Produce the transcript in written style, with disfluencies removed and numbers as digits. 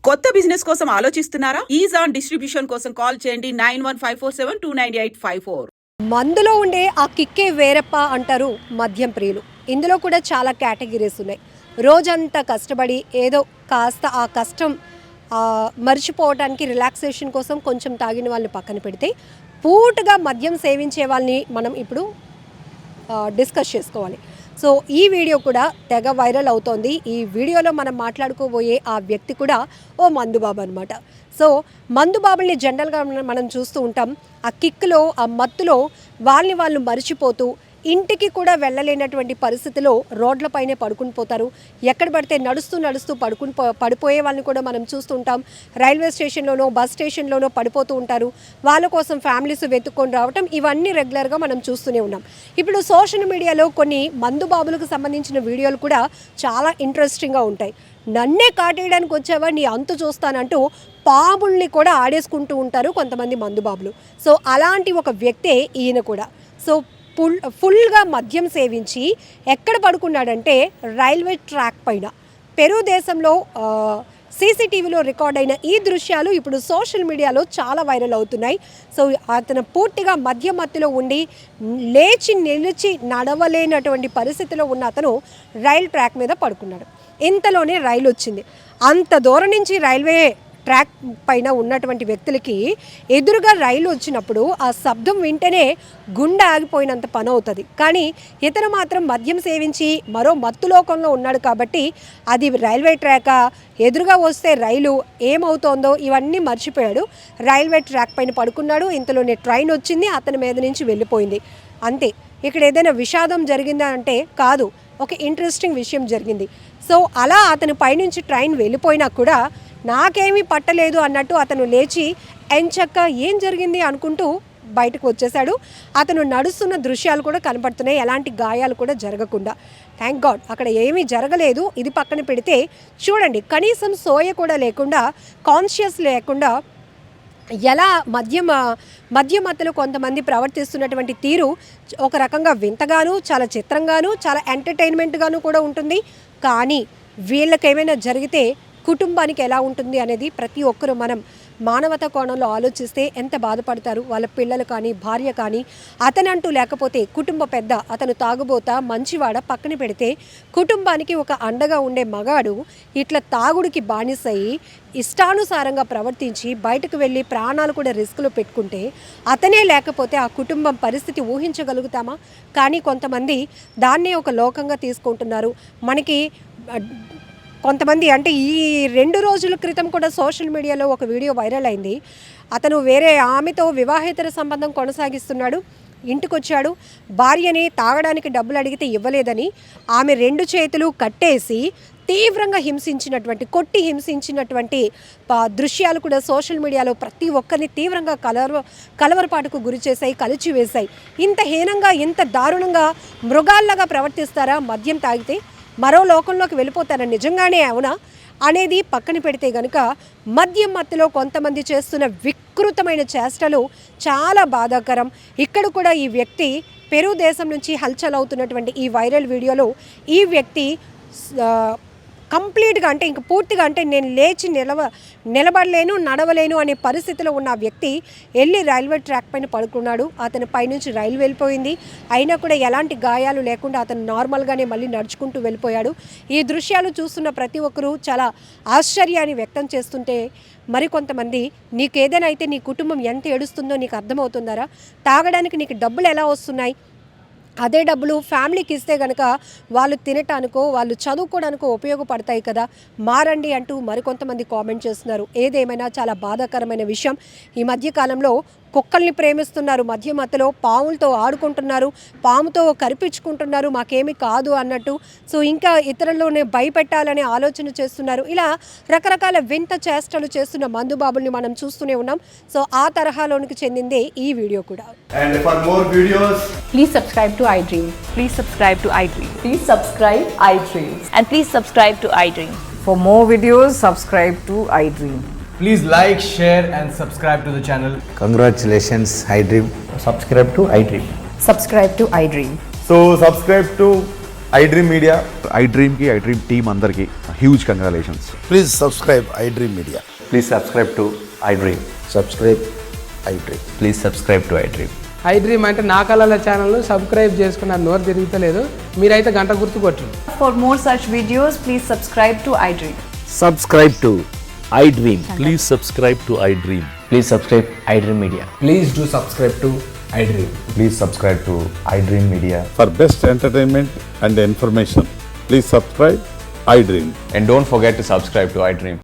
కొత్త బిజినెస్ కోసం ఆలోచిస్తున్నారా? ఈజాన్ డిస్ట్రిబ్యూషన్ కోసం కాల్ చేయండి 9154729854. మందులో ఉండే ఆ కిక్కే వేరప్ప అంటారు మద్యం ప్రియులు. ఇందులో కూడా చాలా కేటగిరీస్ ఉన్నాయి. రోజంతా కష్టపడి ఏదో కాస్త ఆ కష్టం మర్చిపోవడానికి రిలాక్సేషన్ కోసం కొంచెం తాగిన వాళ్ళని పక్కన పెడితే పూటగా మద్యం సేవించే వాళ్ళని మనం ఇప్పుడు డిస్కస్ చేసుకోవాలి. సో ఈ వీడియో కూడా తెగ వైరల్ అవుతోంది. ఈ వీడియోలో మనం మాట్లాడుకోబోయే ఆ వ్యక్తి కూడా ఓ మందుబాబు అనమాట. సో మందుబాబుల్ని జనరల్గా మనం చూస్తూ ఉంటాం. ఆ కిక్లో ఆ మత్తులో వాళ్ళు మరిచిపోతూ ఇంటికి కూడా వెళ్ళలేనటువంటి పరిస్థితిలో రోడ్లపైనే పడుకుని పోతారు. ఎక్కడ పడితే నడుస్తూ పడిపోయే వాళ్ళని కూడా మనం చూస్తుంటాం. రైల్వే స్టేషన్లోనో బస్ స్టేషన్లోనో పడిపోతూ ఉంటారు. వాళ్ళ కోసం ఫ్యామిలీస్ వెతుక్కొని రావటం ఇవన్నీ రెగ్యులర్గా మనం చూస్తూనే ఉన్నాం. ఇప్పుడు సోషల్ మీడియాలో కొన్ని మందుబాబులకు సంబంధించిన వీడియోలు కూడా చాలా ఇంట్రెస్టింగ్గా ఉంటాయి. నన్నే కాటేయడానికి వచ్చావా, నీ అంతు చూస్తానంటూ పాముల్ని కూడా ఆడేసుకుంటూ ఉంటారు కొంతమంది మందుబాబులు. సో అలాంటి ఒక వ్యక్తే ఈయన కూడా. సో ఫుల్గా మద్యం సేవించి ఎక్కడ పడుకున్నాడంటే రైల్వే ట్రాక్ పైన. పెరు దేశంలో సీసీటీవీలో రికార్డ్ అయిన ఈ దృశ్యాలు ఇప్పుడు సోషల్ మీడియాలో చాలా వైరల్ అవుతున్నాయి. సో అతను పూర్తిగా మద్యం మత్తులో ఉండి లేచి నిలిచి నడవలేనటువంటి పరిస్థితిలో ఉన్న అతను రైల్ ట్రాక్ మీద పడుకున్నాడు. ఇంతలోనే రైలు వచ్చింది. అంత దూరం నుంచి రైల్వే ట్రాక్ పైన ఉన్నటువంటి వ్యక్తులకి ఎదురుగా రైలు వచ్చినప్పుడు ఆ శబ్దం వింటేనే గుండె ఆగిపోయినంత పని అవుతుంది. కానీ ఇతను మాత్రం మద్యం సేవించి మరో మత్తులోకంలో ఉన్నాడు కాబట్టి అది రైల్వే ట్రాకా, ఎదురుగా వస్తే రైలు ఏమవుతోందో ఇవన్నీ మర్చిపోయాడు. రైల్వే ట్రాక్ పైన పడుకున్నాడు. ఇంతలోనే ట్రైన్ వచ్చింది, అతని మీద నుంచి వెళ్ళిపోయింది. అంతే. ఇక్కడ ఏదైనా విషాదం జరిగిందా అంటే కాదు, ఒక ఇంట్రెస్టింగ్ విషయం జరిగింది. సో అలా అతని పైనుంచి ట్రైన్ వెళ్ళిపోయినా కూడా నాకేమీ పట్టలేదు అన్నట్టు అతను లేచి ఎంచక్క ఏం జరిగింది అనుకుంటూ బయటకు వచ్చేసాడు. అతను నడుస్తున్న దృశ్యాలు కూడా కనపడుతున్నాయి, ఎలాంటి గాయాలు కూడా జరగకుండా. థ్యాంక్ గాడ్ అక్కడ ఏమీ జరగలేదు. ఇది పక్కన పెడితే చూడండి, కనీసం సోయ కూడా లేకుండా, కాన్షియస్ లేకుండా ఎలా మధ్యమత్తలు కొంతమంది ప్రవర్తిస్తున్నటువంటి తీరు ఒక రకంగా వింతగాను, చాలా చిత్రంగాను, చాలా ఎంటర్టైన్మెంట్గాను కూడా ఉంటుంది. కానీ వీళ్ళకేమైనా జరిగితే కుటుంబానికి ఎలా ఉంటుంది అనేది ప్రతి ఒక్కరూ మనం మానవతా కోణంలో ఆలోచిస్తే ఎంత బాధపడతారు. వాళ్ళ పిల్లలు కానీ, భార్య కానీ, అతనంటూ లేకపోతే కుటుంబ పెద్ద, అతను తాగుబోతా మంచివాడ పక్కన పెడితే కుటుంబానికి ఒక అండగా ఉండే మగాడు ఇట్లా తాగుడికి బానిసయి ఇష్టానుసారంగా ప్రవర్తించి బయటకు వెళ్ళి ప్రాణాలు కూడా రిస్క్లో పెట్టుకుంటే అతనే లేకపోతే ఆ కుటుంబం పరిస్థితి ఊహించగలుగుతామా? కానీ కొంతమంది దాన్నే ఒక లోకంగా తీసుకుంటున్నారు. మనకి కొంతమంది అంటే ఈ 2 రోజుల క్రితం కూడా సోషల్ మీడియాలో ఒక వీడియో వైరల్ అయింది. అతను వేరే ఆమెతో వివాహేతర సంబంధం కొనసాగిస్తున్నాడు. ఇంటికొచ్చాడు. భార్యని తాగడానికి డబ్బులు అడిగితే ఇవ్వలేదని ఆమె 2 చేతులు కట్టేసి తీవ్రంగా కొట్టి హింసించినటువంటి దృశ్యాలు కూడా సోషల్ మీడియాలో ప్రతి ఒక్కరిని తీవ్రంగా కలవరపాటుకు గురి చేశాయి, కలిచివేశాయి. ఇంత హీనంగా, ఇంత దారుణంగా మృగాల్లాగా ప్రవర్తిస్తారా మద్యం తాగితే? మరో లోకంలోకి వెళ్ళిపోతారా? నిజంగానే అవునా అనేది పక్కన పెడితే కనుక మద్యం మత్తులో కొంతమంది చేస్తున్న వికృతమైన చేష్టలు చాలా బాధాకరం. ఇక్కడ కూడా ఈ వ్యక్తి పెరు దేశం నుంచి హల్చల్ అవుతున్నటువంటి ఈ వైరల్ వీడియోలో ఈ వ్యక్తి కంప్లీట్గా అంటే ఇంక పూర్తిగా అంటే నేను లేచి నిలబడలేను, నడవలేను అనే పరిస్థితిలో ఉన్న వ్యక్తి వెళ్ళి రైల్వే ట్రాక్ పైన పడుకున్నాడు. అతని పైనుంచి రైలు వెళ్ళిపోయింది. అయినా కూడా ఎలాంటి గాయాలు లేకుండా అతను నార్మల్గానే మళ్ళీ నడుచుకుంటూ వెళ్ళిపోయాడు. ఈ దృశ్యాలు చూస్తున్న ప్రతి ఒక్కరూ చాలా ఆశ్చర్యాన్ని వ్యక్తం చేస్తుంటే మరికొంతమంది నీకేదైనా అయితే నీ కుటుంబం ఎంత ఏడుస్తుందో నీకు అర్థమవుతుందారా? తాగడానికి నీకు డబ్బులు ఎలా వస్తున్నాయి? అదే డబ్బులు ఫ్యామిలీకి ఇస్తే కనుక వాళ్ళు తినటానికో, వాళ్ళు చదువుకోవడానికో ఉపయోగపడతాయి కదా, మారండి అంటూ మరికొంతమంది కామెంట్ చేస్తున్నారు. ఏదేమైనా చాలా బాధాకరమైన విషయం. ఈ మధ్యకాలంలో కుక్కల్ని ప్రేమిస్తున్నారు, మధ్య మధ్యలో పాములతో ఆడుకుంటున్నారు, పాముతో కరిపించుకుంటున్నారు, మాకేమీ కాదు అన్నట్టు. సో ఇంకా ఇతరుల్లోనే భయపెట్టాలనే ఆలోచన చేస్తున్నారు. ఇలా రకరకాల వింత చేష్టలు చేస్తున్న మందుబాబుల్ని మనం చూస్తూనే ఉన్నాం. సో ఆ తరహాలోనికి చెందిందే ఈ వీడియో కూడా. And for more videos, please subscribe to iDream. Please subscribe to iDream. Please subscribe iDream. And please subscribe to iDream. For more videos, subscribe to iDream. please like, share and subscribe to the channel. Congratulations, iDream. Subscribe to iDream. Subscribe to iDream. So subscribe to iDream Media. IDream team అందరికీ huge congratulations. Please subscribe iDream Media. Please subscribe to iDream. Subscribe iDream. Please subscribe to iDream. iDream అంటే నా కళల channel subscribe చేసుకున్న నోరు తిరుగుతలేదు, మీరైతే గంట గుర్తు కొట్టండి. For more such videos, please subscribe to iDream. Subscribe to iDream. Please subscribe to iDream. Please subscribe iDream Media. Please do subscribe to iDream. Please subscribe to iDream Media. For best entertainment and information, please subscribe iDream. And don't forget to subscribe to iDream.